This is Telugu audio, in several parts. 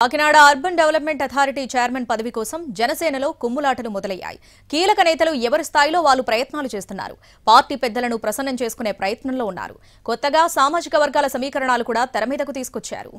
Kakinada urban development authority chairman పదవి కోసం జనసేనలో కుమ్ములాటలు మొదలయ్యాయి. కీలక నేతలు ఎవరి స్థాయిలో వాళ్ళు ప్రయత్నాలు చేస్తున్నారు. పార్టీ పెద్దలను ప్రసన్నం చేసుకునే ప్రయత్నంలో ఉన్నారు. కొత్తగా సామాజిక వర్గాల సమీకరణాలు కూడా తెర మీదకు తీసుకొచ్చారు.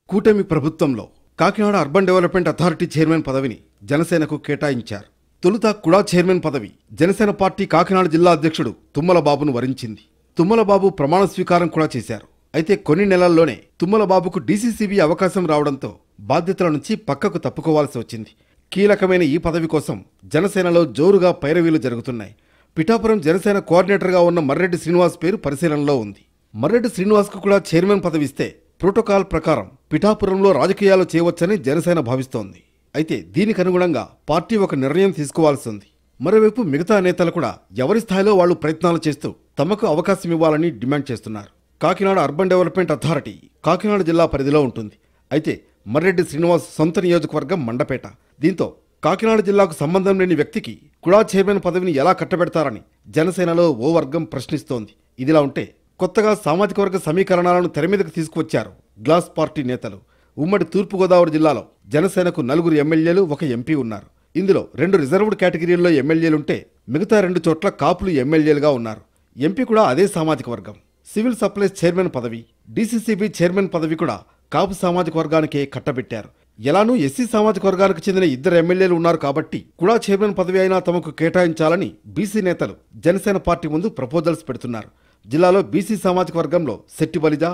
కూటమి ప్రభుత్వంలో Kakinada urban development authority chairman పదవిని జనసేనకు కేటాయించారు. తొలుత కుడా చైర్మన్ పదవి జనసేన పార్టీ కాకినాడ జిల్లా అధ్యక్షుడు తుమ్మల బాబును వరించింది. తుమ్మల బాబు ప్రమాణ స్వీకారం కూడా చేశారు. అయితే కొన్ని నెలల్లోనే తుమ్మల బాబుకు డీసీసీబీ అవకాశం రావడంతో బాధ్యతల నుంచి పక్కకు తప్పుకోవాల్సి వచ్చింది. కీలకమైన ఈ పదవి కోసం జనసేనలో జోరుగా పైరవీలు జరుగుతున్నాయి. పిఠాపురం జనసేన కోఆర్డినేటర్గా ఉన్న మర్రెడ్డి శ్రీనివాస్ పేరు పరిశీలనలో ఉంది. మర్రెడ్డి శ్రీనివాస్కు కూడా చైర్మన్ పదవి ఇస్తే ప్రోటోకాల్ ప్రకారం పిఠాపురంలో రాజకీయాలు చేయవచ్చని జనసేన భావిస్తోంది. అయితే దీనికి అనుగుణంగా పార్టీ ఒక నిర్ణయం తీసుకోవాల్సి ఉంది. మరోవైపు మిగతా నేతలు కూడా ఎవరి స్థాయిలో వాళ్లు ప్రయత్నాలు చేస్తూ తమకు అవకాశం ఇవ్వాలని డిమాండ్ చేస్తున్నారు. Kakinada urban development authority Kakinada జిల్లా పరిధిలో ఉంటుంది. అయితే మర్రెడ్డి శ్రీనివాస్ సొంత నియోజకవర్గం మండపేట. దీంతో కాకినాడ జిల్లాకు సంబంధం లేని వ్యక్తికి కుడా చైర్మన్ పదవిని ఎలా కట్టబెడతారని జనసేనలో ఓ వర్గం ప్రశ్నిస్తోంది. ఇదిలా ఉంటే కొత్తగా సామాజిక వర్గ సమీకరణాలను తెరమీదకు తీసుకువచ్చారు గ్లాస్ పార్టీ నేతలు. ఉమ్మడి తూర్పుగోదావరి జిల్లాలో జనసేనకు 4 ఎమ్మెల్యేలు 1 ఎంపీ ఉన్నారు. ఇందులో 2 రిజర్వ్డ్ కేటగిరీల్లో ఎమ్మెల్యేలుంటే మిగతా 2 చోట్ల కాపులు ఎమ్మెల్యేలుగా ఉన్నారు. ఎంపీ కూడా అదే సామాజిక వర్గం. సివిల్ సప్లైస్ చైర్మన్ పదవి, డీసీసీబీ చైర్మన్ పదవి కూడా కాపు సామాజిక వర్గానికే కట్టబెట్టారు. ఎలానూ ఎస్సీ సామాజిక వర్గానికి చెందిన 2 ఎమ్మెల్యేలు ఉన్నారు కాబట్టి కూడా చైర్మన్ పదవి అయినా తమకు కేటాయించాలని బీసీ నేతలు జనసేన పార్టీ ముందు ప్రపోజల్స్ పెడుతున్నారు. జిల్లాలో బీసీ సామాజిక వర్గంలో శెట్టి బలిజ,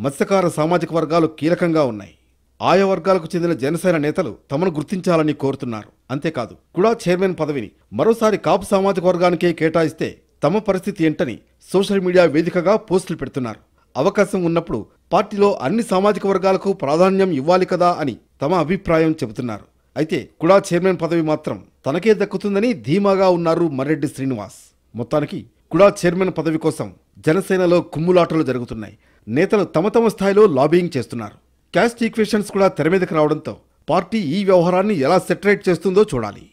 మత్స్యకార సామాజిక వర్గాలు కీలకంగా ఉన్నాయి. ఆయా వర్గాలకు చెందిన జనసేన నేతలు తమను గుర్తించాలని కోరుతున్నారు. అంతేకాదు కూడా చైర్మన్ పదవిని మరోసారి కాపు సామాజిక వర్గానికే కేటాయిస్తే తమ పరిస్థితి ఏంటని సోషల్ మీడియా వేదికగా పోస్టులు పెడుతున్నారు. అవకాశం ఉన్నప్పుడు పార్టీలో అన్ని సామాజిక వర్గాలకు ప్రాధాన్యం ఇవ్వాలి కదా అని తమ అభిప్రాయం చెబుతున్నారు. అయితే కుడా చైర్మన్ పదవి మాత్రం తనకే దక్కుతుందని ధీమాగా ఉన్నారు మర్రెడ్డి శ్రీనివాస్. మొత్తానికి కుడా చైర్మన్ పదవి కోసం జనసేనలో కుమ్ములాటలు జరుగుతున్నాయి. నేతలు తమ స్థాయిలో లాబియింగ్ చేస్తున్నారు. క్యాస్ట్ ఈక్వేషన్స్ కూడా తెర మీదకు రావడంతో పార్టీ ఈ వ్యవహారాన్ని ఎలా సెటరేట్ చేస్తుందో చూడాలి.